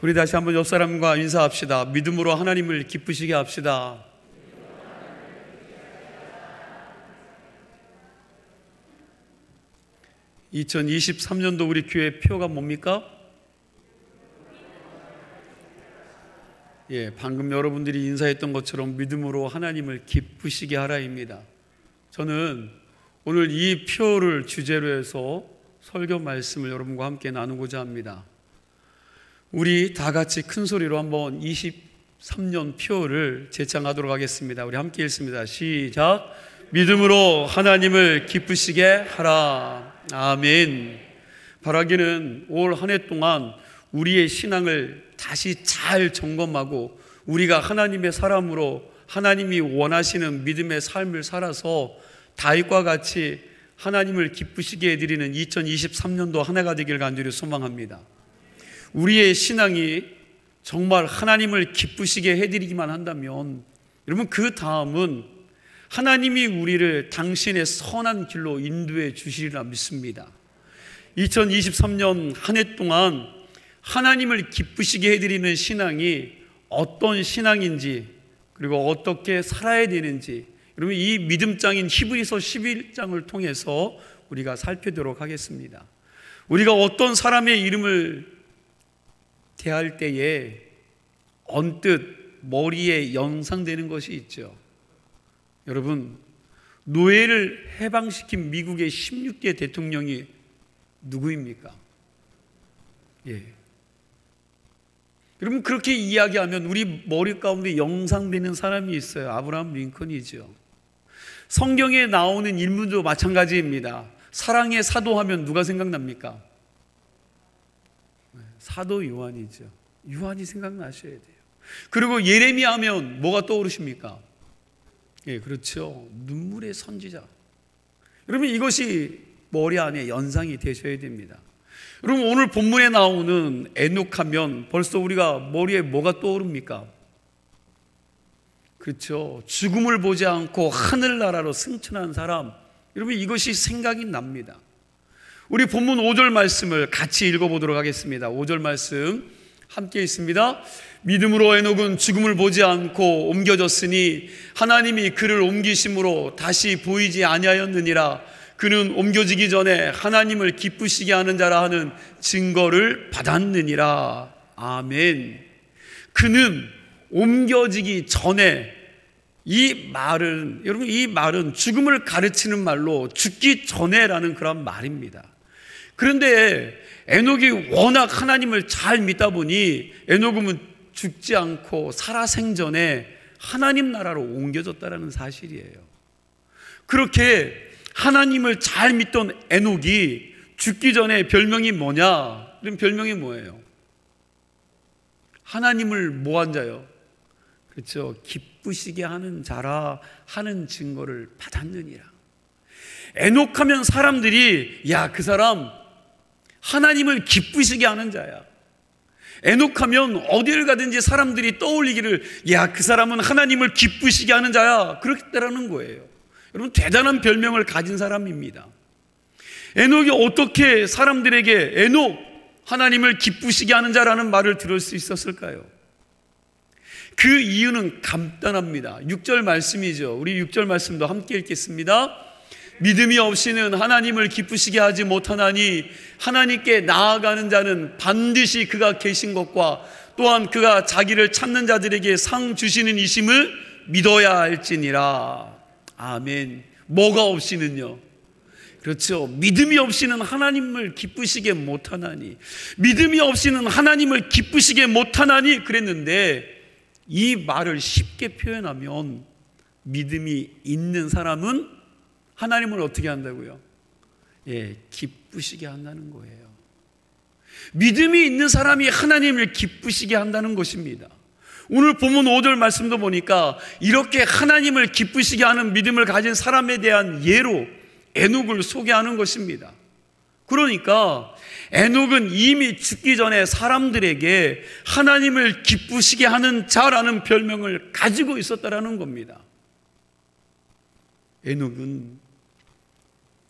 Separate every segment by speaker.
Speaker 1: 우리 다시 한번 옆 사람과 인사합시다. 믿음으로 하나님을 기쁘시게 합시다. (2023년도) 우리 교회 표가 뭡니까? 방금 여러분들이 인사했던 것처럼 믿음으로 하나님을 기쁘시게 하라입니다. 저는 오늘 이 표를 주제로 해서 설교 말씀을 여러분과 함께 나누고자 합니다. 우리 다 같이 큰 소리로 한번 23년 표를 제창하도록 하겠습니다. 우리 함께 읽습니다. 시작. 믿음으로 하나님을 기쁘시게 하라. 아멘. 바라기는 올 한 해 동안 우리의 신앙을 다시 잘 점검하고 우리가 하나님의 사람으로 하나님이 원하시는 믿음의 삶을 살아서 다윗과 같이 하나님을 기쁘시게 해드리는 2023년도 한 해가 되길 간절히 소망합니다. 우리의 신앙이 정말 하나님을 기쁘시게 해드리기만 한다면 여러분, 그 다음은 하나님이 우리를 당신의 선한 길로 인도해 주시리라 믿습니다. 2023년 한 해 동안 하나님을 기쁘시게 해드리는 신앙이 어떤 신앙인지, 그리고 어떻게 살아야 되는지, 여러분 이 믿음장인 히브리서 11장을 통해서 우리가 살펴보도록 하겠습니다. 우리가 어떤 사람의 이름을 대할 때에 언뜻 머리에 연상되는 것이 있죠. 여러분, 노예를 해방시킨 미국의 16대 대통령이 누구입니까? 여러분, 그렇게 이야기하면 우리 머리 가운데 연상되는 사람이 있어요. 아브라함 링컨이죠. 성경에 나오는 인물도 마찬가지입니다. 사랑의 사도하면 누가 생각납니까? 사도 요한이죠. 요한이 생각나셔야 돼요. 그리고 예레미야 하면 뭐가 떠오르십니까? 그렇죠. 눈물의 선지자. 여러분, 이것이 머리 안에 연상이 되셔야 됩니다. 여러분, 오늘 본문에 나오는 에녹하면 벌써 우리가 머리에 뭐가 떠오릅니까? 그렇죠. 죽음을 보지 않고 하늘나라로 승천한 사람. 여러분, 이것이 생각이 납니다. 우리 본문 5절 말씀을 같이 읽어보도록 하겠습니다. 5절 말씀 함께 있습니다. 믿음으로 에녹은 죽음을 보지 않고 옮겨졌으니 하나님이 그를 옮기심으로 다시 보이지 아니하였느니라. 그는 옮겨지기 전에 하나님을 기쁘시게 하는 자라 하는 증거를 받았느니라. 아멘. 그는 옮겨지기 전에, 이 말은, 여러분, 이 말은 죽음을 가르치는 말로 죽기 전에라는 그런 말입니다. 그런데 에녹이 워낙 하나님을 잘 믿다 보니 에녹은 죽지 않고 살아생전에 하나님 나라로 옮겨졌다는 사실이에요. 그렇게 하나님을 잘 믿던 에녹이 죽기 전에 별명이 뭐냐? 그럼 별명이 뭐예요? 하나님을 뭐한 자요? 그렇죠. 기쁘시게 하는 자라 하는 증거를 받았느니라. 에녹하면 사람들이 야, 그 사람 하나님을 기쁘시게 하는 자야. 에녹하면 어디를 가든지 사람들이 떠올리기를 야, 그 사람은 하나님을 기쁘시게 하는 자야. 그렇다라는 거예요. 여러분, 대단한 별명을 가진 사람입니다. 에녹이 어떻게 사람들에게 에녹, 하나님을 기쁘시게 하는 자라는 말을 들을 수 있었을까요? 그 이유는 간단합니다. 6절 말씀이죠. 우리 6절 말씀도 함께 읽겠습니다. 믿음이 없이는 하나님을 기쁘시게 하지 못하나니 하나님께 나아가는 자는 반드시 그가 계신 것과 또한 그가 자기를 찾는 자들에게 상 주시는 이심을 믿어야 할지니라. 아멘. 뭐가 없이는요? 그렇죠. 믿음이 없이는 하나님을 기쁘시게 못하나니, 믿음이 없이는 하나님을 기쁘시게 못하나니 그랬는데, 이 말을 쉽게 표현하면 믿음이 있는 사람은 하나님을 어떻게 한다고요? 기쁘시게 한다는 거예요. 믿음이 있는 사람이 하나님을 기쁘시게 한다는 것입니다. 오늘 본문 5절 말씀도 보니까 이렇게 하나님을 기쁘시게 하는 믿음을 가진 사람에 대한 예로 에녹을 소개하는 것입니다. 그러니까 에녹은 이미 죽기 전에 사람들에게 하나님을 기쁘시게 하는 자라는 별명을 가지고 있었다라는 겁니다. 에녹은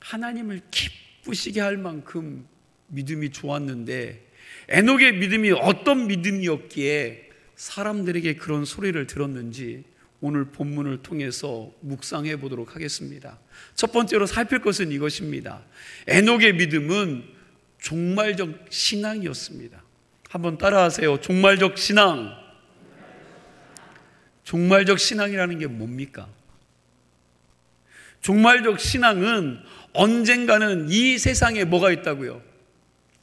Speaker 1: 하나님을 기쁘시게 할 만큼 믿음이 좋았는데, 에녹의 믿음이 어떤 믿음이었기에 사람들에게 그런 소리를 들었는지 오늘 본문을 통해서 묵상해 보도록 하겠습니다. 첫 번째로 살필 것은 이것입니다. 에녹의 믿음은 종말적 신앙이었습니다. 한번 따라하세요. 종말적 신앙. 종말적 신앙이라는 게 뭡니까? 종말적 신앙은 언젠가는 이 세상에 뭐가 있다고요?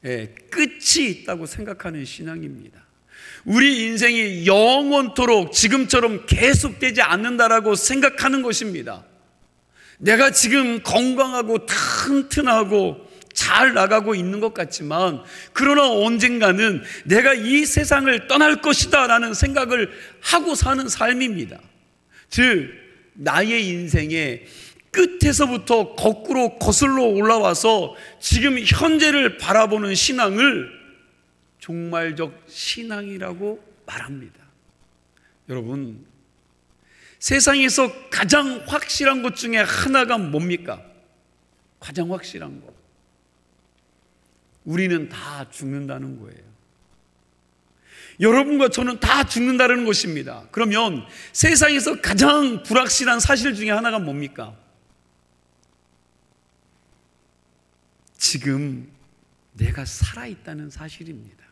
Speaker 1: 끝이 있다고 생각하는 신앙입니다. 우리 인생이 영원토록 지금처럼 계속되지 않는다라고 생각하는 것입니다. 내가 지금 건강하고 튼튼하고 잘 나가고 있는 것 같지만 그러나 언젠가는 내가 이 세상을 떠날 것이다 라는 생각을 하고 사는 삶입니다. 즉 나의 인생에 끝에서부터 거꾸로 거슬러 올라와서 지금 현재를 바라보는 신앙을 종말적 신앙이라고 말합니다. 여러분, 세상에서 가장 확실한 것 중에 하나가 뭡니까? 가장 확실한 것. 우리는 다 죽는다는 거예요. 여러분과 저는 다 죽는다는 것입니다. 그러면 세상에서 가장 불확실한 사실 중에 하나가 뭡니까? 지금 내가 살아있다는 사실입니다.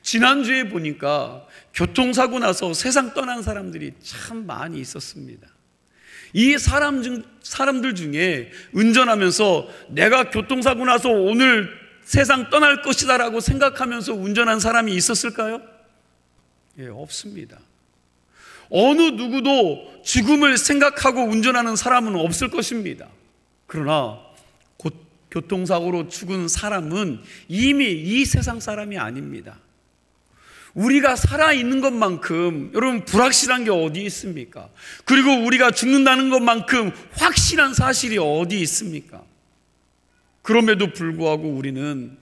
Speaker 1: 지난주에 보니까 교통사고 나서 세상 떠난 사람들이 참 많이 있었습니다. 이 사람들 중에 운전하면서 내가 교통사고 나서 오늘 세상 떠날 것이다 라고 생각하면서 운전한 사람이 있었을까요? 없습니다. 어느 누구도 죽음을 생각하고 운전하는 사람은 없을 것입니다. 그러나 곧 교통사고로 죽은 사람은 이미 이 세상 사람이 아닙니다. 우리가 살아있는 것만큼 여러분 불확실한 게 어디 있습니까? 그리고 우리가 죽는다는 것만큼 확실한 사실이 어디 있습니까? 그럼에도 불구하고 우리는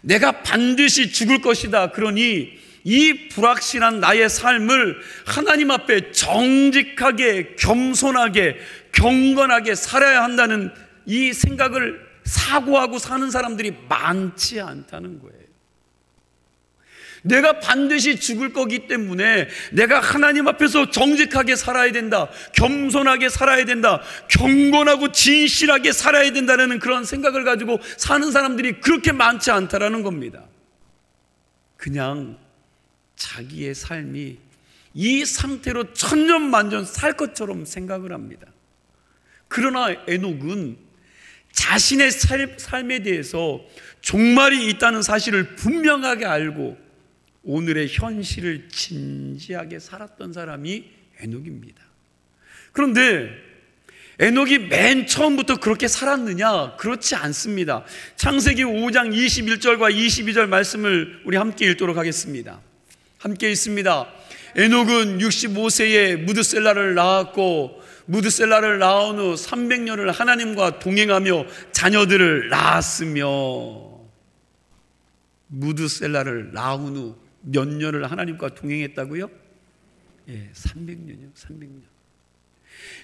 Speaker 1: 내가 반드시 죽을 것이다, 그러니 이 불확실한 나의 삶을 하나님 앞에 정직하게, 겸손하게, 경건하게 살아야 한다는 이 생각을 사고하고 사는 사람들이 많지 않다는 거예요. 내가 반드시 죽을 거기 때문에 내가 하나님 앞에서 정직하게 살아야 된다, 겸손하게 살아야 된다, 경건하고 진실하게 살아야 된다는 그런 생각을 가지고 사는 사람들이 그렇게 많지 않다라는 겁니다. 그냥 자기의 삶이 이 상태로 천년만년 살 것처럼 생각을 합니다. 그러나 에녹은 자신의 삶에 대해서 종말이 있다는 사실을 분명하게 알고 오늘의 현실을 진지하게 살았던 사람이 에녹입니다. 그런데 에녹이 맨 처음부터 그렇게 살았느냐? 그렇지 않습니다. 창세기 5장 21절과 22절 말씀을 우리 함께 읽도록 하겠습니다. 함께 읽습니다. 에녹은 65세에 무드셀라를 낳았고 무드셀라를 낳은 후 300년을 하나님과 동행하며 자녀들을 낳았으며, 무드셀라를 낳은 후 몇 년을 하나님과 동행했다고요? 300년이요. 300년.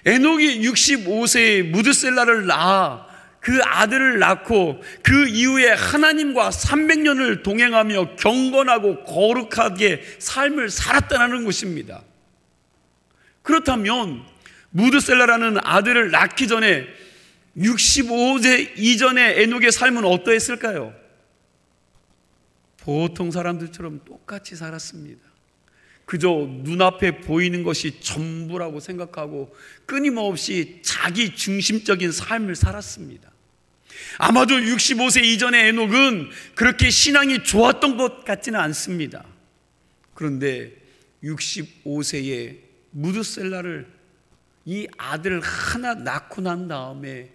Speaker 1: 에녹이 65세에 무드셀라를 낳아 그 아들을 낳고 그 이후에 하나님과 300년을 동행하며 경건하고 거룩하게 삶을 살았다는 것입니다. 그렇다면 무드셀라라는 아들을 낳기 전에 65세 이전의 에녹의 삶은 어떠했을까요? 보통 사람들처럼 똑같이 살았습니다. 그저 눈앞에 보이는 것이 전부라고 생각하고 끊임없이 자기 중심적인 삶을 살았습니다. 아마도 65세 이전의 에녹은 그렇게 신앙이 좋았던 것 같지는 않습니다. 그런데 65세에 무드셀라를 이 아들을 하나 낳고 난 다음에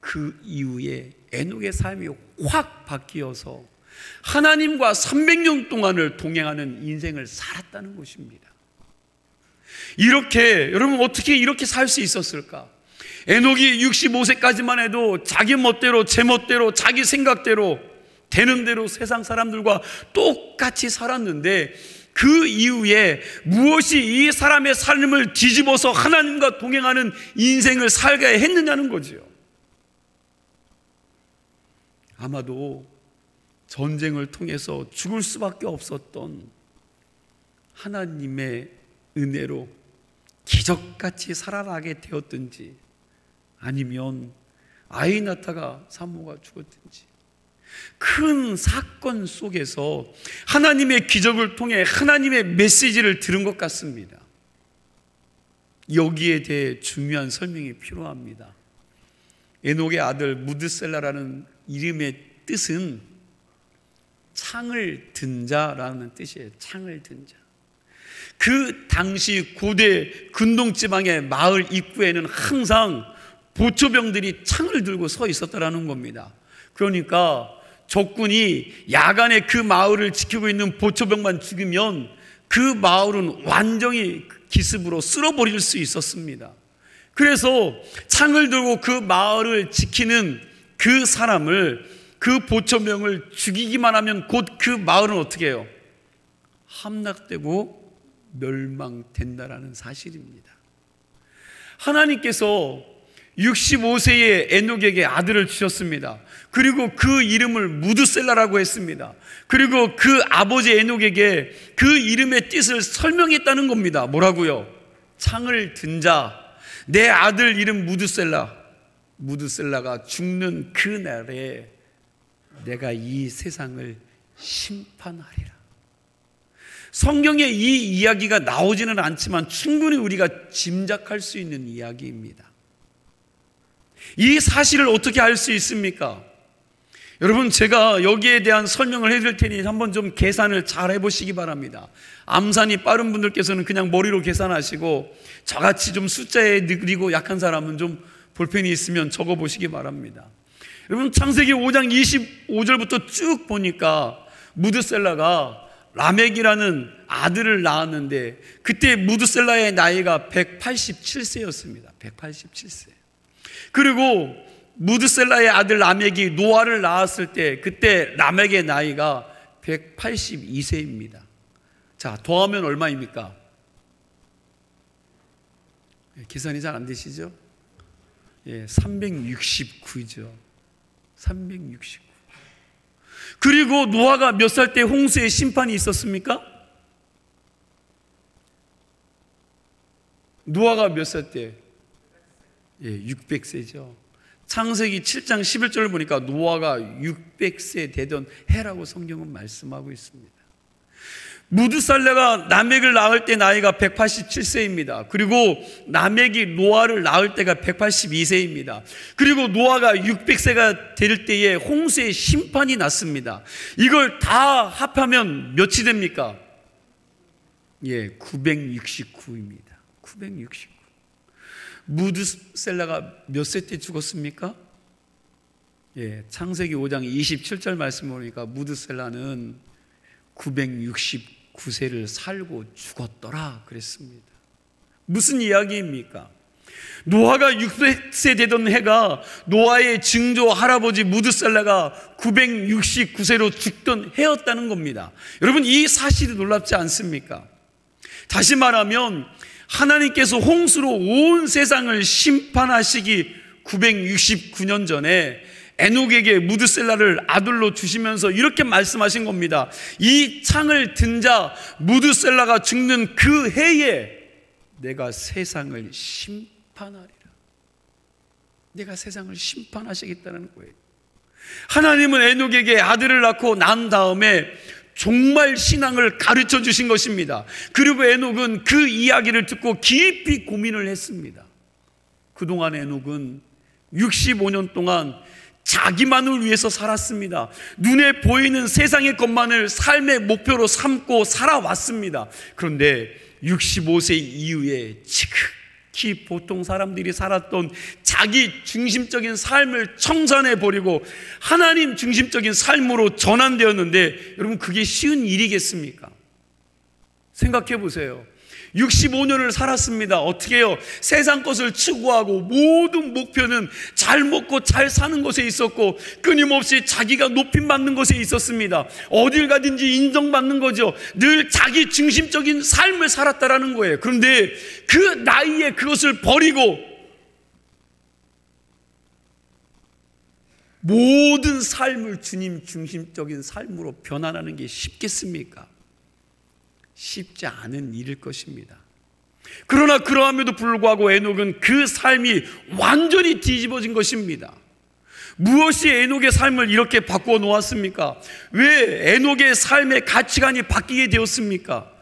Speaker 1: 그 이후에 에녹의 삶이 확 바뀌어서 하나님과 300년 동안을 동행하는 인생을 살았다는 것입니다. 이렇게, 여러분 어떻게 이렇게 살 수 있었을까? 에녹이 65세까지만 해도 자기 멋대로, 제 멋대로, 자기 생각대로 되는 대로 세상 사람들과 똑같이 살았는데 그 이후에 무엇이 이 사람의 삶을 뒤집어서 하나님과 동행하는 인생을 살게 했느냐는 거죠. 아마도 전쟁을 통해서 죽을 수밖에 없었던 하나님의 은혜로 기적같이 살아나게 되었든지, 아니면 아이 낳다가 산모가 죽었든지, 큰 사건 속에서 하나님의 기적을 통해 하나님의 메시지를 들은 것 같습니다. 여기에 대해 중요한 설명이 필요합니다. 에녹의 아들 무드셀라라는 이름의 뜻은 창을 든 자라는 뜻이에요. 창을 든 자. 그 당시 고대 근동지방의 마을 입구에는 항상 보초병들이 창을 들고 서 있었다라는 겁니다. 그러니까 적군이 야간에 그 마을을 지키고 있는 보초병만 죽이면 그 마을은 완전히 기습으로 쓸어버릴 수 있었습니다. 그래서 창을 들고 그 마을을 지키는 그 사람을, 그 보초병을 죽이기만 하면 곧 그 마을은 어떻게 해요? 함락되고 멸망된다라는 사실입니다. 하나님께서 65세의 에녹에게 아들을 주셨습니다. 그리고 그 이름을 무드셀라라고 했습니다. 그리고 그 아버지 에녹에게 그 이름의 뜻을 설명했다는 겁니다. 뭐라고요? 창을 든 자, 내 아들 이름 무드셀라. 무드셀라가 죽는 그 날에 내가 이 세상을 심판하리라. 성경에 이 이야기가 나오지는 않지만 충분히 우리가 짐작할 수 있는 이야기입니다. 이 사실을 어떻게 알 수 있습니까? 여러분, 제가 여기에 대한 설명을 해드릴 테니 한번 좀 계산을 잘 해보시기 바랍니다. 암산이 빠른 분들께서는 그냥 머리로 계산하시고, 저같이 좀 숫자에 느리고 약한 사람은 좀 볼펜이 있으면 적어보시기 바랍니다. 여러분, 창세기 5장 25절부터 쭉 보니까 무드셀라가 라멕이라는 아들을 낳았는데, 그때 무드셀라의 나이가 187세였습니다. 187세. 그리고 무드셀라의 아들 라멕이 노아를 낳았을 때, 그때 라멕의 나이가 182세입니다. 자, 더하면 얼마입니까? 계산이 잘 안 되시죠? 369죠. 369. 그리고 노아가 몇 살 때 홍수의 심판이 있었습니까? 노아가 몇 살 때? 600세죠. 창세기 7장 11절을 보니까 노아가 600세 되던 해라고 성경은 말씀하고 있습니다. 무드셀라가 라멕을 낳을 때 나이가 187세입니다. 그리고 라멕이 노아를 낳을 때가 182세입니다. 그리고 노아가 600세가 될 때에 홍수의 심판이 났습니다. 이걸 다 합하면 몇이 됩니까? 969입니다. 969. 무드셀라가 몇 세 때 죽었습니까? 창세기 5장 27절 말씀 보니까 무드셀라는 969세를 살고 죽었더라 그랬습니다. 무슨 이야기입니까? 노아가 600세 되던 해가 노아의 증조 할아버지 무드셀라가 969세로 죽던 해였다는 겁니다. 여러분, 이 사실이 놀랍지 않습니까? 다시 말하면 하나님께서 홍수로 온 세상을 심판하시기 969년 전에 에녹에게 무드셀라를 아들로 주시면서 이렇게 말씀하신 겁니다. 이 창을 든 자 무드셀라가 죽는 그 해에 내가 세상을 심판하리라. 내가 세상을 심판하시겠다는 거예요. 하나님은 에녹에게 아들을 낳고 난 다음에 정말 신앙을 가르쳐 주신 것입니다. 그리고 에녹은 그 이야기를 듣고 깊이 고민을 했습니다. 그동안 에녹은 65년 동안 자기만을 위해서 살았습니다. 눈에 보이는 세상의 것만을 삶의 목표로 삼고 살아왔습니다. 그런데 65세 이후에 지극히 보통 사람들이 살았던 자기 중심적인 삶을 청산해버리고 하나님 중심적인 삶으로 전환되었는데, 여러분, 그게 쉬운 일이겠습니까? 생각해 보세요. 65년을 살았습니다. 어떻게 해요? 세상 것을 추구하고 모든 목표는 잘 먹고 잘 사는 것에 있었고 끊임없이 자기가 높임받는 것에 있었습니다. 어딜 가든지 인정받는 거죠. 늘 자기 중심적인 삶을 살았다라는 거예요. 그런데 그 나이에 그것을 버리고 모든 삶을 주님 중심적인 삶으로 변환하는 게 쉽겠습니까? 쉽지 않은 일일 것입니다. 그러나 그러함에도 불구하고 에녹은 그 삶이 완전히 뒤집어진 것입니다. 무엇이 에녹의 삶을 이렇게 바꾸어 놓았습니까? 왜 에녹의 삶의 가치관이 바뀌게 되었습니까?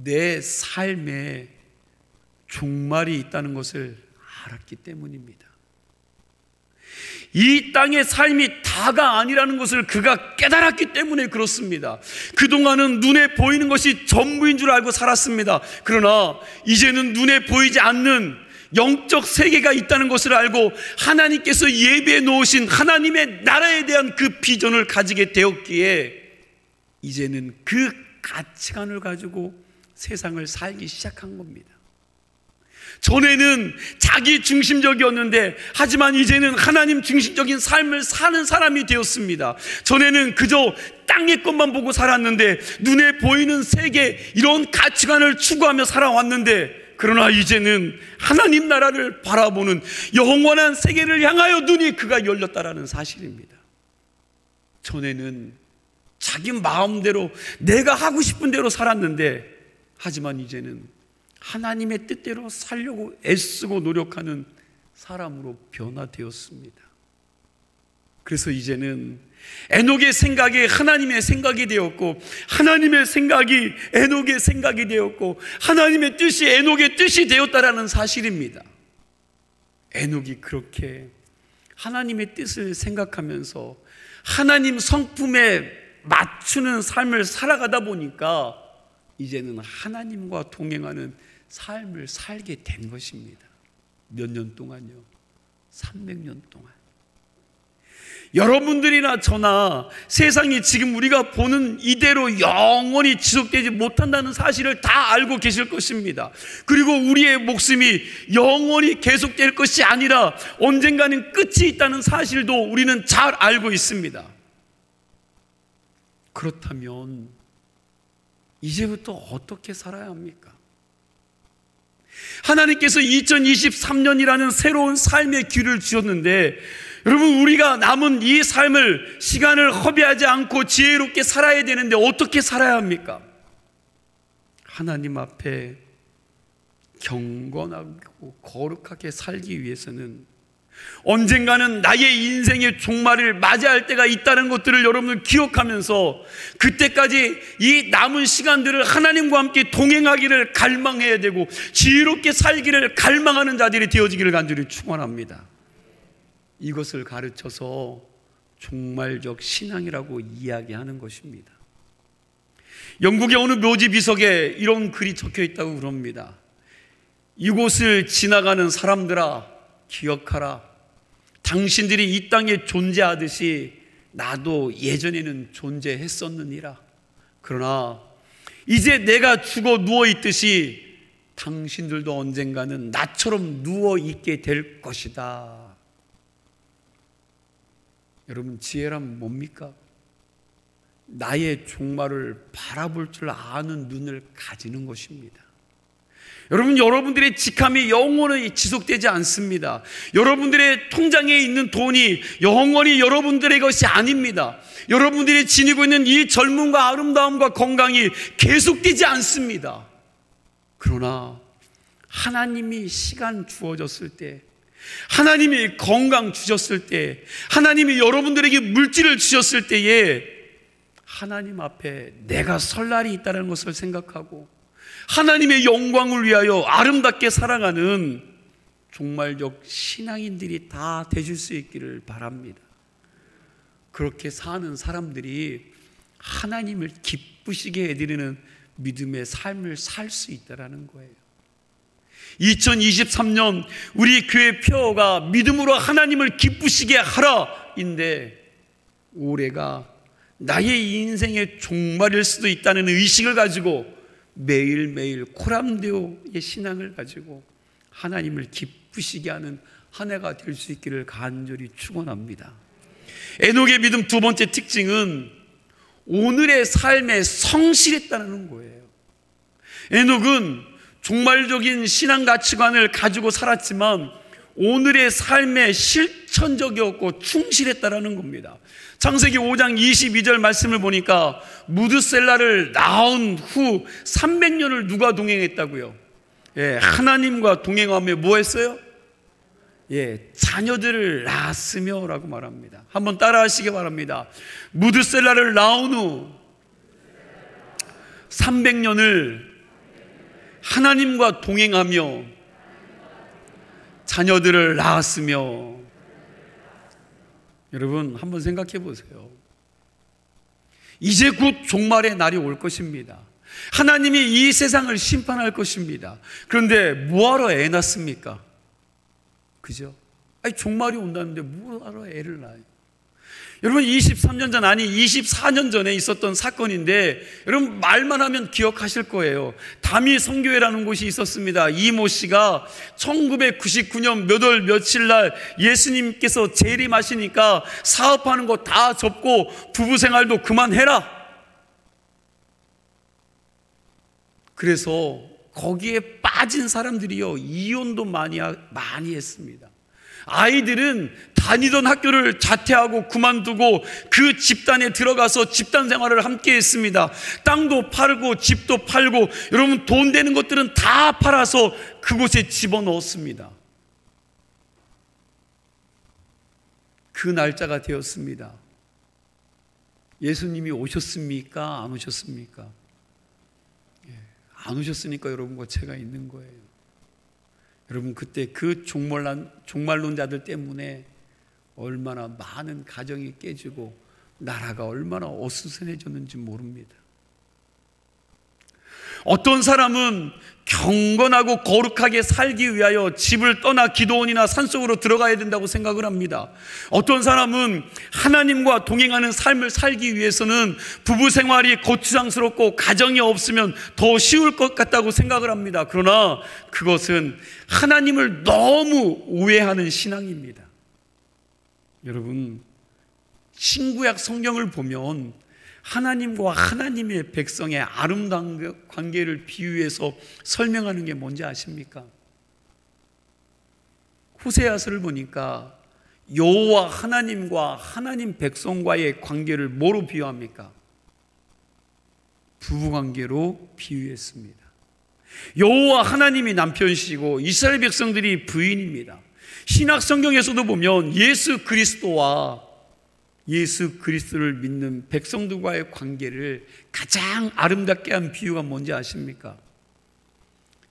Speaker 1: 내 삶에 종말이 있다는 것을 알았기 때문입니다. 이 땅의 삶이 다가 아니라는 것을 그가 깨달았기 때문에 그렇습니다. 그동안은 눈에 보이는 것이 전부인 줄 알고 살았습니다. 그러나 이제는 눈에 보이지 않는 영적 세계가 있다는 것을 알고 하나님께서 예비해 놓으신 하나님의 나라에 대한 그 비전을 가지게 되었기에 이제는 그 가치관을 가지고 세상을 살기 시작한 겁니다. 전에는 자기 중심적이었는데 하지만 이제는 하나님 중심적인 삶을 사는 사람이 되었습니다. 전에는 그저 땅의 것만 보고 살았는데 눈에 보이는 세계 이런 가치관을 추구하며 살아왔는데 그러나 이제는 하나님 나라를 바라보는 영원한 세계를 향하여 눈이 그가 열렸다라는 사실입니다. 전에는 자기 마음대로 내가 하고 싶은 대로 살았는데 하지만 이제는 하나님의 뜻대로 살려고 애쓰고 노력하는 사람으로 변화되었습니다. 그래서 이제는 에녹의 생각이 하나님의 생각이 되었고 하나님의 생각이 에녹의 생각이 되었고 하나님의 뜻이 에녹의 뜻이 되었다라는 사실입니다. 에녹이 그렇게 하나님의 뜻을 생각하면서 하나님 성품에 맞추는 삶을 살아가다 보니까 이제는 하나님과 동행하는 삶을 살게 된 것입니다. 몇 년 동안요? 300년 동안. 여러분들이나 저나 세상이 지금 우리가 보는 이대로 영원히 지속되지 못한다는 사실을 다 알고 계실 것입니다. 그리고 우리의 목숨이 영원히 계속될 것이 아니라 언젠가는 끝이 있다는 사실도 우리는 잘 알고 있습니다. 그렇다면 이제부터 어떻게 살아야 합니까? 하나님께서 2023년이라는 새로운 삶의 길을 주셨는데 여러분 우리가 남은 이 삶을 시간을 허비하지 않고 지혜롭게 살아야 되는데 어떻게 살아야 합니까? 하나님 앞에 경건하고 거룩하게 살기 위해서는 언젠가는 나의 인생의 종말을 맞이할 때가 있다는 것들을 여러분은 기억하면서 그때까지 이 남은 시간들을 하나님과 함께 동행하기를 갈망해야 되고 지혜롭게 살기를 갈망하는 자들이 되어지기를 간절히 축원합니다. 이것을 가르쳐서 종말적 신앙이라고 이야기하는 것입니다. 영국의 어느 묘지 비석에 이런 글이 적혀 있다고 그럽니다. 이곳을 지나가는 사람들아 기억하라. 당신들이 이 땅에 존재하듯이 나도 예전에는 존재했었느니라. 그러나 이제 내가 죽어 누워있듯이 당신들도 언젠가는 나처럼 누워있게 될 것이다. 여러분 지혜란 뭡니까? 나의 종말을 바라볼 줄 아는 눈을 가지는 것입니다. 여러분, 여러분들의 직함이 영원히 지속되지 않습니다. 여러분들의 통장에 있는 돈이 영원히 여러분들의 것이 아닙니다. 여러분들이 지니고 있는 이 젊음과 아름다움과 건강이 계속되지 않습니다. 그러나 하나님이 시간 주어졌을 때, 하나님이 건강 주셨을 때, 하나님이 여러분들에게 물질을 주셨을 때에 하나님 앞에 내가 설 날이 있다는 것을 생각하고 하나님의 영광을 위하여 아름답게 살아가는 종말적 신앙인들이 다 되실 수 있기를 바랍니다. 그렇게 사는 사람들이 하나님을 기쁘시게 해드리는 믿음의 삶을 살 수 있다는 거예요. 2023년 우리 교회 표어가 믿음으로 하나님을 기쁘시게 하라인데 올해가 나의 인생의 종말일 수도 있다는 의식을 가지고 매일매일 코람데오의 신앙을 가지고 하나님을 기쁘시게 하는 한 해가 될 수 있기를 간절히 축원합니다. 에녹의 믿음 두 번째 특징은 오늘의 삶에 성실했다는 거예요. 에녹은 종말적인 신앙 가치관을 가지고 살았지만 오늘의 삶에 실천적이었고 충실했다라는 겁니다. 창세기 5장 22절 말씀을 보니까 무드셀라를 낳은 후 300년을 누가 동행했다고요? 예, 하나님과 동행하며 뭐 했어요? 예, 자녀들을 낳았으며 라고 말합니다. 한번 따라 하시기 바랍니다. 무드셀라를 낳은 후 300년을 하나님과 동행하며 자녀들을 낳았으며. 여러분 한번 생각해 보세요. 이제 곧 종말의 날이 올 것입니다. 하나님이 이 세상을 심판할 것입니다. 그런데 뭐하러 애 낳습니까? 그죠? 아니, 종말이 온다는데 뭐하러 애를 낳아요? 여러분 23년 전, 아니 24년 전에 있었던 사건인데 여러분 말만 하면 기억하실 거예요. 다미 선교회라는 곳이 있었습니다. 이모 씨가 1999년 몇 월 며칠 날 예수님께서 재림하시니까 사업하는 거 다 접고 부부 생활도 그만해라. 그래서 거기에 빠진 사람들이요, 이혼도 많이 했습니다. 아이들은 다니던 학교를 자퇴하고 그만두고 그 집단에 들어가서 집단 생활을 함께 했습니다. 땅도 팔고 집도 팔고 여러분 돈 되는 것들은 다 팔아서 그곳에 집어넣었습니다. 그 날짜가 되었습니다. 예수님이 오셨습니까? 안 오셨습니까? 안 오셨으니까 여러분과 제가 있는 거예요. 여러분 그때 그 종말론자들 때문에 얼마나 많은 가정이 깨지고 나라가 얼마나 어수선해졌는지 모릅니다. 어떤 사람은 경건하고 거룩하게 살기 위하여 집을 떠나 기도원이나 산속으로 들어가야 된다고 생각을 합니다. 어떤 사람은 하나님과 동행하는 삶을 살기 위해서는 부부 생활이 고추장스럽고 가정이 없으면 더 쉬울 것 같다고 생각을 합니다. 그러나 그것은 하나님을 너무 오해하는 신앙입니다. 여러분 신구약 성경을 보면 하나님과 하나님의 백성의 아름다운 관계를 비유해서 설명하는 게 뭔지 아십니까? 호세아서를 보니까 여호와 하나님과 하나님 백성과의 관계를 뭐로 비유합니까? 부부관계로 비유했습니다. 여호와 하나님이 남편이시고 이스라엘 백성들이 부인입니다. 신약 성경에서도 보면 예수 그리스도를 믿는 백성들과의 관계를 가장 아름답게 한 비유가 뭔지 아십니까?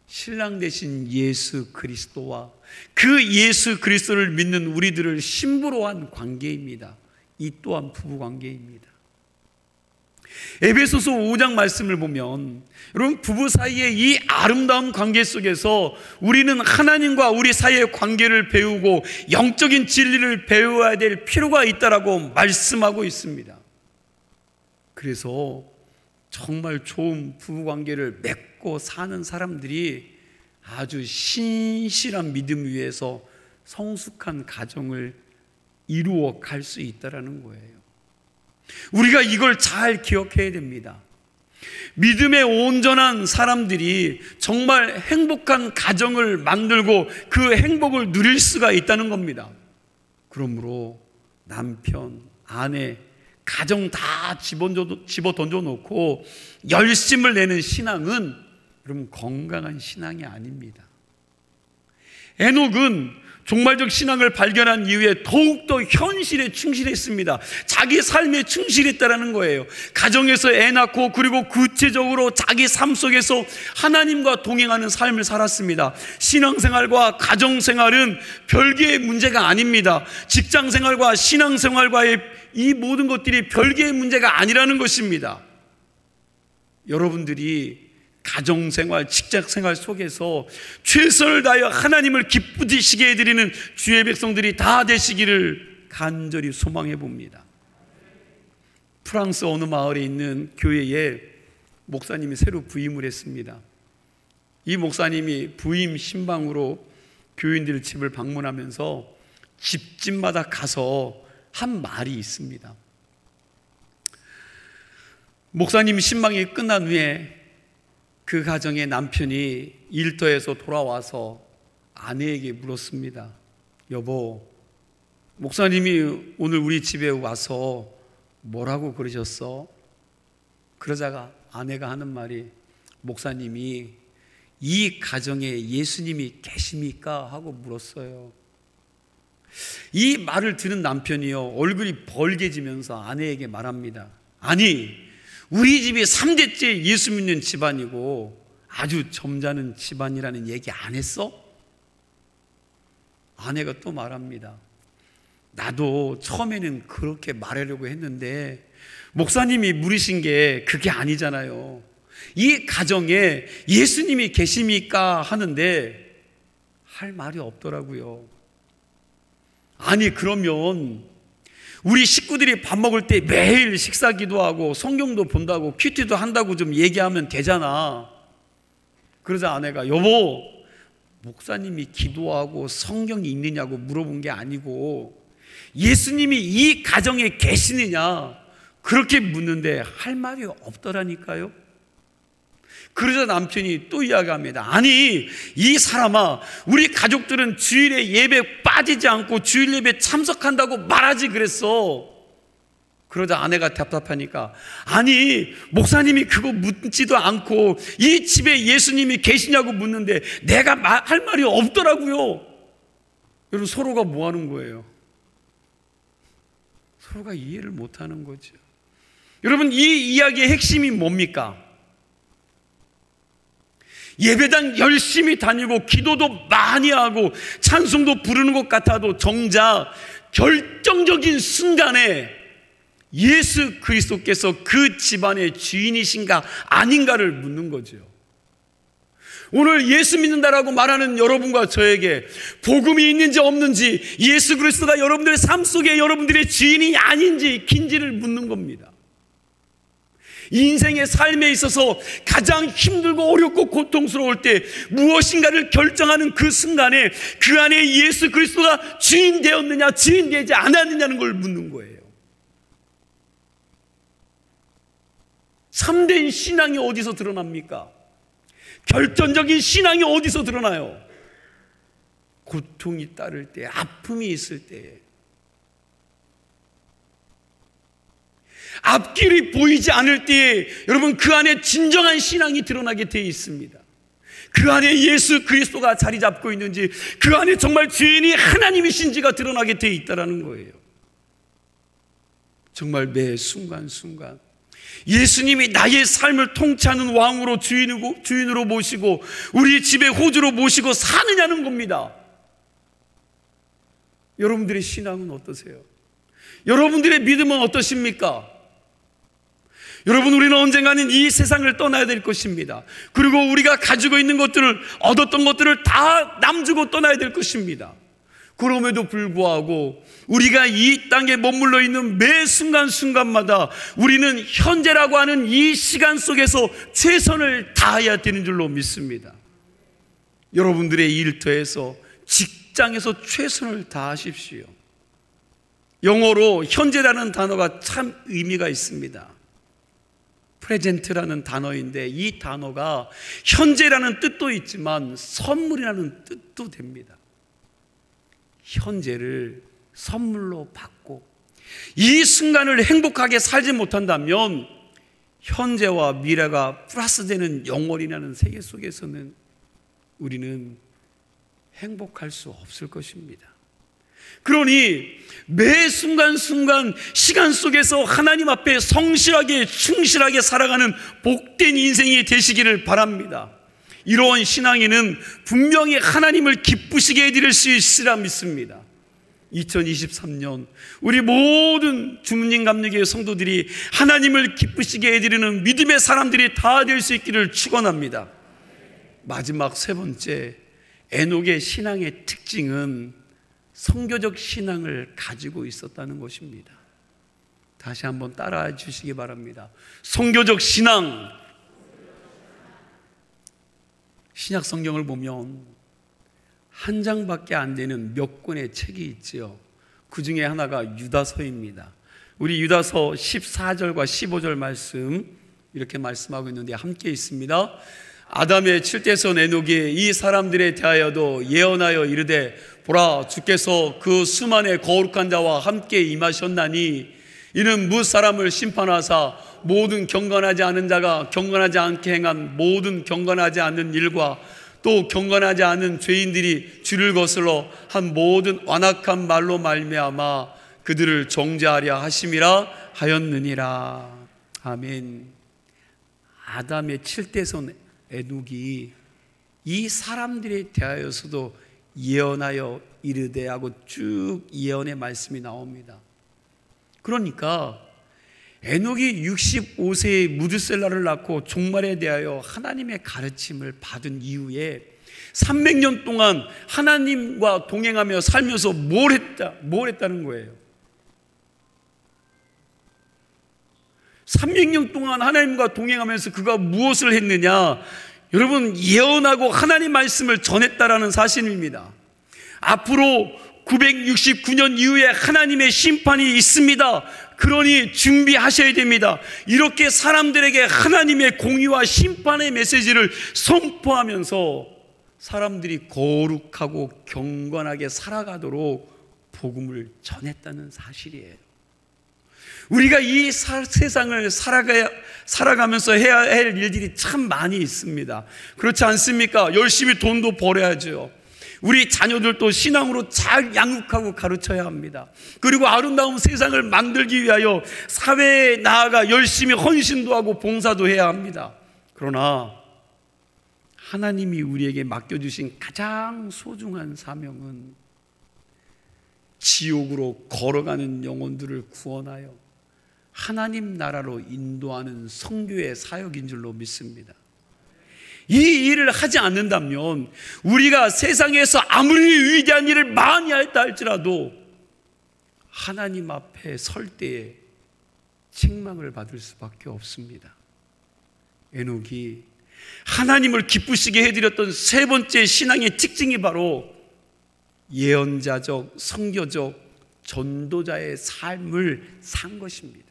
Speaker 1: 신랑 되신 예수 그리스도와 그 예수 그리스도를 믿는 우리들을 신부로 한 관계입니다. 이 또한 부부 관계입니다. 에베소서 5장 말씀을 보면 여러분 부부 사이의 이 아름다운 관계 속에서 우리는 하나님과 우리 사이의 관계를 배우고 영적인 진리를 배워야 될 필요가 있다라고 말씀하고 있습니다. 그래서 정말 좋은 부부 관계를 맺고 사는 사람들이 아주 신실한 믿음 위에서 성숙한 가정을 이루어 갈 수 있다라는 거예요. 우리가 이걸 잘 기억해야 됩니다. 믿음의 온전한 사람들이 정말 행복한 가정을 만들고 그 행복을 누릴 수가 있다는 겁니다. 그러므로 남편, 아내, 가정 다 집어 던져놓고 열심을 내는 신앙은 여러분 건강한 신앙이 아닙니다. 에녹은 종말적 신앙을 발견한 이후에 더욱더 현실에 충실했습니다. 자기 삶에 충실했다는 거예요. 가정에서 애 낳고 그리고 구체적으로 자기 삶 속에서 하나님과 동행하는 삶을 살았습니다. 신앙생활과 가정생활은 별개의 문제가 아닙니다. 직장생활과 신앙생활과의 이 모든 것들이 별개의 문제가 아니라는 것입니다. 여러분들이 가정생활, 직장생활 속에서 최선을 다하여 하나님을 기쁘시게 해드리는 주의 백성들이 다 되시기를 간절히 소망해 봅니다. 프랑스 어느 마을에 있는 교회에 목사님이 새로 부임을 했습니다. 이 목사님이 부임 신방으로 교인들 집을 방문하면서 집집마다 가서 한 말이 있습니다. 목사님 신방이 끝난 후에 그 가정의 남편이 일터에서 돌아와서 아내에게 물었습니다. 여보, 목사님이 오늘 우리 집에 와서 뭐라고 그러셨어? 그러자가 아내가 하는 말이, 목사님이 이 가정에 예수님이 계십니까? 하고 물었어요. 이 말을 들은 남편이요, 얼굴이 벌개지면서 아내에게 말합니다. 아니, 우리 집이 3대째 예수 믿는 집안이고 아주 점잖은 집안이라는 얘기 안 했어? 아내가 또 말합니다. 나도 처음에는 그렇게 말하려고 했는데 목사님이 물으신 게 그게 아니잖아요. 이 가정에 예수님이 계십니까? 하는데 할 말이 없더라고요. 아니, 그러면 우리 식구들이 밥 먹을 때 매일 식사 기도하고 성경도 본다고 큐티도 한다고 좀 얘기하면 되잖아. 그러자 아내가, 여보, 목사님이 기도하고 성경이 있느냐고 물어본 게 아니고 예수님이 이 가정에 계시느냐 그렇게 묻는데 할 말이 없더라니까요. 그러자 남편이 또 이야기합니다. 아니, 이 사람아, 우리 가족들은 주일에 예배 빠지지 않고 주일 예배 참석한다고 말하지 그랬어. 그러자 아내가 답답하니까, 아니, 목사님이 그거 묻지도 않고 이 집에 예수님이 계시냐고 묻는데 내가 할 말이 없더라고요. 여러분, 서로가 뭐 하는 거예요? 서로가 이해를 못 하는 거죠. 여러분, 이 이야기의 핵심이 뭡니까? 예배당 열심히 다니고 기도도 많이 하고 찬송도 부르는 것 같아도 정작 결정적인 순간에 예수 그리스도께서 그 집안의 주인이신가 아닌가를 묻는 거죠. 오늘 예수 믿는다라고 말하는 여러분과 저에게 복음이 있는지 없는지, 예수 그리스도가 여러분들의 삶 속에 여러분들의 주인이 아닌지 긴지를 묻는 겁니다. 인생의 삶에 있어서 가장 힘들고 어렵고 고통스러울 때 무엇인가를 결정하는 그 순간에 그 안에 예수 그리스도가 주인 되었느냐 주인 되지 않았느냐는 걸 묻는 거예요. 참된 신앙이 어디서 드러납니까? 결정적인 신앙이 어디서 드러나요? 고통이 따를 때, 아픔이 있을 때, 앞길이 보이지 않을 때에 여러분 그 안에 진정한 신앙이 드러나게 되어 있습니다. 그 안에 예수 그리스도가 자리 잡고 있는지, 그 안에 정말 주인이 하나님이신지가 드러나게 되어 있다는 거예요. 정말 매 순간순간 예수님이 나의 삶을 통치하는 왕으로 주인으로 모시고 우리 집에 호주로 모시고 사느냐는 겁니다. 여러분들의 신앙은 어떠세요? 여러분들의 믿음은 어떠십니까? 여러분, 우리는 언젠가는 이 세상을 떠나야 될 것입니다. 그리고 우리가 가지고 있는 것들을, 얻었던 것들을 다 남주고 떠나야 될 것입니다. 그럼에도 불구하고 우리가 이 땅에 머물러 있는 매 순간순간마다 우리는 현재라고 하는 이 시간 속에서 최선을 다해야 되는 줄로 믿습니다. 여러분들의 일터에서, 직장에서 최선을 다하십시오. 영어로 현재라는 단어가 참 의미가 있습니다. 프레젠트라는 단어인데 이 단어가 현재라는 뜻도 있지만 선물이라는 뜻도 됩니다. 현재를 선물로 받고 이 순간을 행복하게 살지 못한다면 현재와 미래가 플러스되는 영원이라는 세계 속에서는 우리는 행복할 수 없을 것입니다. 그러니 매 순간순간 시간 속에서 하나님 앞에 성실하게 충실하게 살아가는 복된 인생이 되시기를 바랍니다. 이러한 신앙에는 분명히 하나님을 기쁘시게 해드릴 수 있으리라 믿습니다. 2023년 우리 모든 주문님 감리교회 성도들이 하나님을 기쁘시게 해드리는 믿음의 사람들이 다 될 수 있기를 축원합니다. 마지막 세 번째, 에녹의 신앙의 특징은 선교적 신앙을 가지고 있었다는 것입니다. 다시 한번 따라해 주시기 바랍니다. 선교적 신앙. 신약 성경을 보면 한 장밖에 안 되는 몇 권의 책이 있지요. 그 중에 하나가 유다서입니다. 우리 유다서 14절과 15절 말씀 이렇게 말씀하고 있는데 함께 있습니다. 아담의 칠대손 에녹이 이 사람들에 대하여도 예언하여 이르되 보라, 주께서 그 수만의 거룩한 자와 함께 임하셨나니 이는 뭇 사람을 심판하사 모든 경건하지 않은 자가 경건하지 않게 행한 모든 경건하지 않는 일과 또 경건하지 않은 죄인들이 주를 거슬러 한 모든 완악한 말로 말미암아 그들을 정죄하려 하심이라 하였느니라. 아멘. 아담의 7대손 에녹이 이 사람들에 대하여서도 예언하여 이르되 하고 쭉 예언의 말씀이 나옵니다. 그러니까 에녹이 65세에 무드셀라를 낳고 종말에 대하여 하나님의 가르침을 받은 이후에 300년 동안 하나님과 동행하며 살면서 뭘 했다는 거예요. 300년 동안 하나님과 동행하면서 그가 무엇을 했느냐? 여러분, 예언하고 하나님 말씀을 전했다라는 사실입니다. 앞으로 969년 이후에 하나님의 심판이 있습니다. 그러니 준비하셔야 됩니다. 이렇게 사람들에게 하나님의 공의와 심판의 메시지를 선포하면서 사람들이 거룩하고 경건하게 살아가도록 복음을 전했다는 사실이에요. 우리가 이 세상을 살아가면서 해야 할 일들이 참 많이 있습니다. 그렇지 않습니까? 열심히 돈도 벌어야죠. 우리 자녀들도 신앙으로 잘 양육하고 가르쳐야 합니다. 그리고 아름다운 세상을 만들기 위하여 사회에 나아가 열심히 헌신도 하고 봉사도 해야 합니다. 그러나 하나님이 우리에게 맡겨주신 가장 소중한 사명은 지옥으로 걸어가는 영혼들을 구원하여 하나님 나라로 인도하는 선교의 사역인 줄로 믿습니다. 이 일을 하지 않는다면 우리가 세상에서 아무리 위대한 일을 많이 했다 할지라도 하나님 앞에 설 때에 책망을 받을 수밖에 없습니다. 에녹이 하나님을 기쁘시게 해드렸던 세 번째 신앙의 특징이 바로 예언자적, 선교적, 전도자의 삶을 산 것입니다.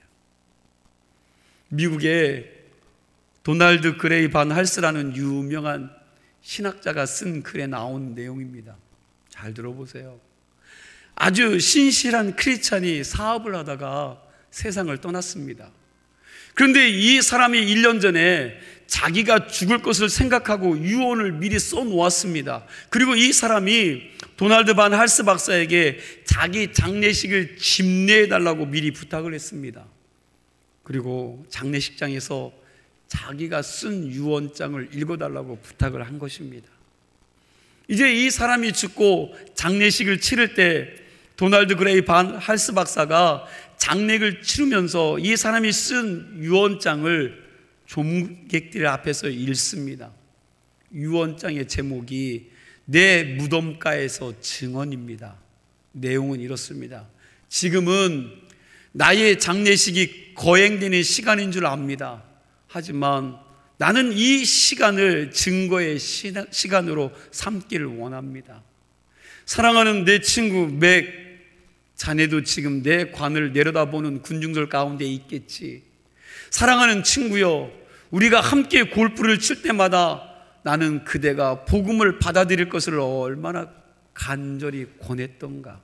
Speaker 1: 미국의 도널드 그레이 반 할스라는 유명한 신학자가 쓴 글에 나온 내용입니다. 잘 들어보세요. 아주 신실한 크리스찬이 사업을 하다가 세상을 떠났습니다. 그런데 이 사람이 1년 전에 자기가 죽을 것을 생각하고 유언을 미리 써놓았습니다. 그리고 이 사람이 도널드 반 할스 박사에게 자기 장례식을 집례해달라고 미리 부탁을 했습니다. 그리고 장례식장에서 자기가 쓴 유언장을 읽어달라고 부탁을 한 것입니다. 이제 이 사람이 죽고 장례식을 치를 때 도널드 그레이 반 할스 박사가 장례를 치르면서 이 사람이 쓴 유언장을 조문객들 앞에서 읽습니다. 유언장의 제목이 내 무덤가에서 증언입니다. 내용은 이렇습니다. 지금은 나의 장례식이 거행되는 시간인 줄 압니다. 하지만 나는 이 시간을 증거의 시간으로 삼기를 원합니다. 사랑하는 내 친구 맥, 자네도 지금 내 관을 내려다보는 군중들 가운데 있겠지. 사랑하는 친구여, 우리가 함께 골프를 칠 때마다 나는 그대가 복음을 받아들일 것을 얼마나 간절히 권했던가.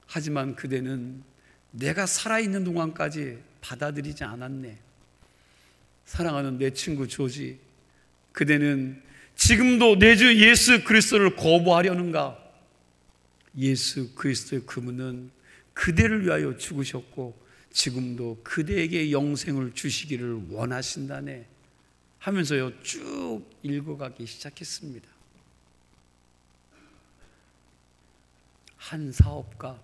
Speaker 1: 하지만 그대는 내가 살아있는 동안까지 받아들이지 않았네. 사랑하는 내 친구 조지, 그대는 지금도 내 주 예수 그리스도를 거부하려는가? 예수 그리스도의 그분은 그대를 위하여 죽으셨고 지금도 그대에게 영생을 주시기를 원하신다네 하면서요 쭉 읽어가기 시작했습니다. 한 사업가,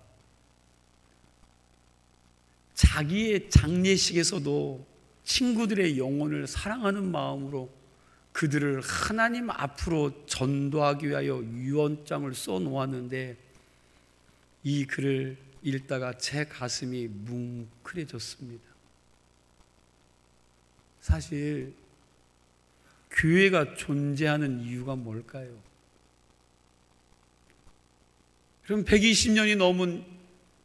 Speaker 1: 자기의 장례식에서도 친구들의 영혼을 사랑하는 마음으로 그들을 하나님 앞으로 전도하기 위하여 유언장을 써놓았는데 이 글을 읽다가 제 가슴이 뭉클해졌습니다. 사실 교회가 존재하는 이유가 뭘까요? 그럼 120년이 넘은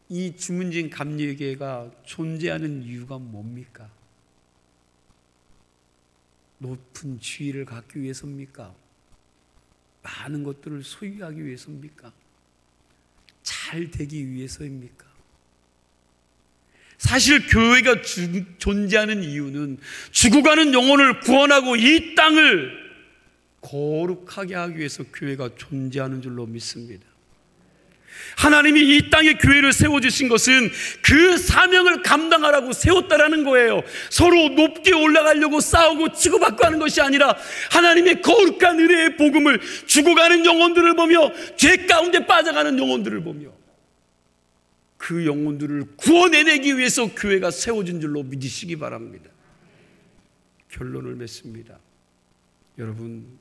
Speaker 1: 이 주문진 감리교회가 존재하는 이유가 뭡니까? 높은 지위를 갖기 위해서입니까? 많은 것들을 소유하기 위해서입니까? 잘 되기 위해서입니까? 사실 교회가 존재하는 이유는 죽어가는 영혼을 구원하고 이 땅을 거룩하게 하기 위해서 교회가 존재하는 줄로 믿습니다. 하나님이 이 땅에 교회를 세워주신 것은 그 사명을 감당하라고 세웠다라는 거예요. 서로 높게 올라가려고 싸우고 치고받고 하는 것이 아니라 하나님의 거룩한 은혜의 복음을 죽어가는 영혼들을 보며 죄 가운데 빠져가는 영혼들을 보며 그 영혼들을 구원해내기 위해서 교회가 세워진 줄로 믿으시기 바랍니다. 결론을 맺습니다. 여러분,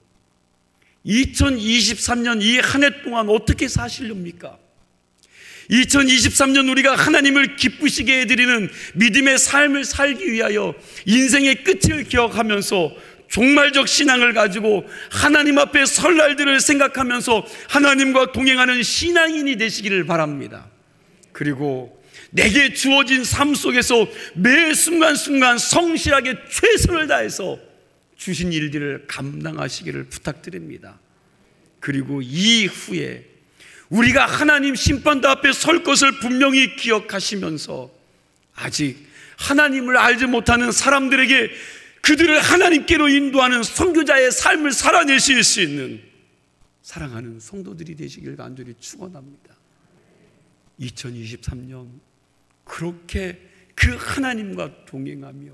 Speaker 1: 2023년 이 한 해 동안 어떻게 사시렵니까? 2023년 우리가 하나님을 기쁘시게 해드리는 믿음의 삶을 살기 위하여 인생의 끝을 기억하면서 종말적 신앙을 가지고 하나님 앞에 설 날들을 생각하면서 하나님과 동행하는 신앙인이 되시기를 바랍니다. 그리고 내게 주어진 삶 속에서 매 순간순간 성실하게 최선을 다해서 주신 일들을 감당하시기를 부탁드립니다. 그리고 이후에 우리가 하나님 심판대 앞에 설 것을 분명히 기억하시면서 아직 하나님을 알지 못하는 사람들에게 그들을 하나님께로 인도하는 선교자의 삶을 살아내실 수 있는 사랑하는 성도들이 되시길 간절히 축원합니다. 2023년 그렇게 그 하나님과 동행하며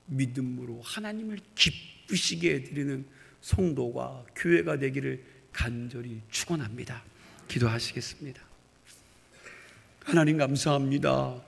Speaker 1: 믿음으로 하나님을 기쁘시게 해드리는 성도가 교회가 되기를 간절히 축원합니다. 기도하시겠습니다. 하나님 감사합니다.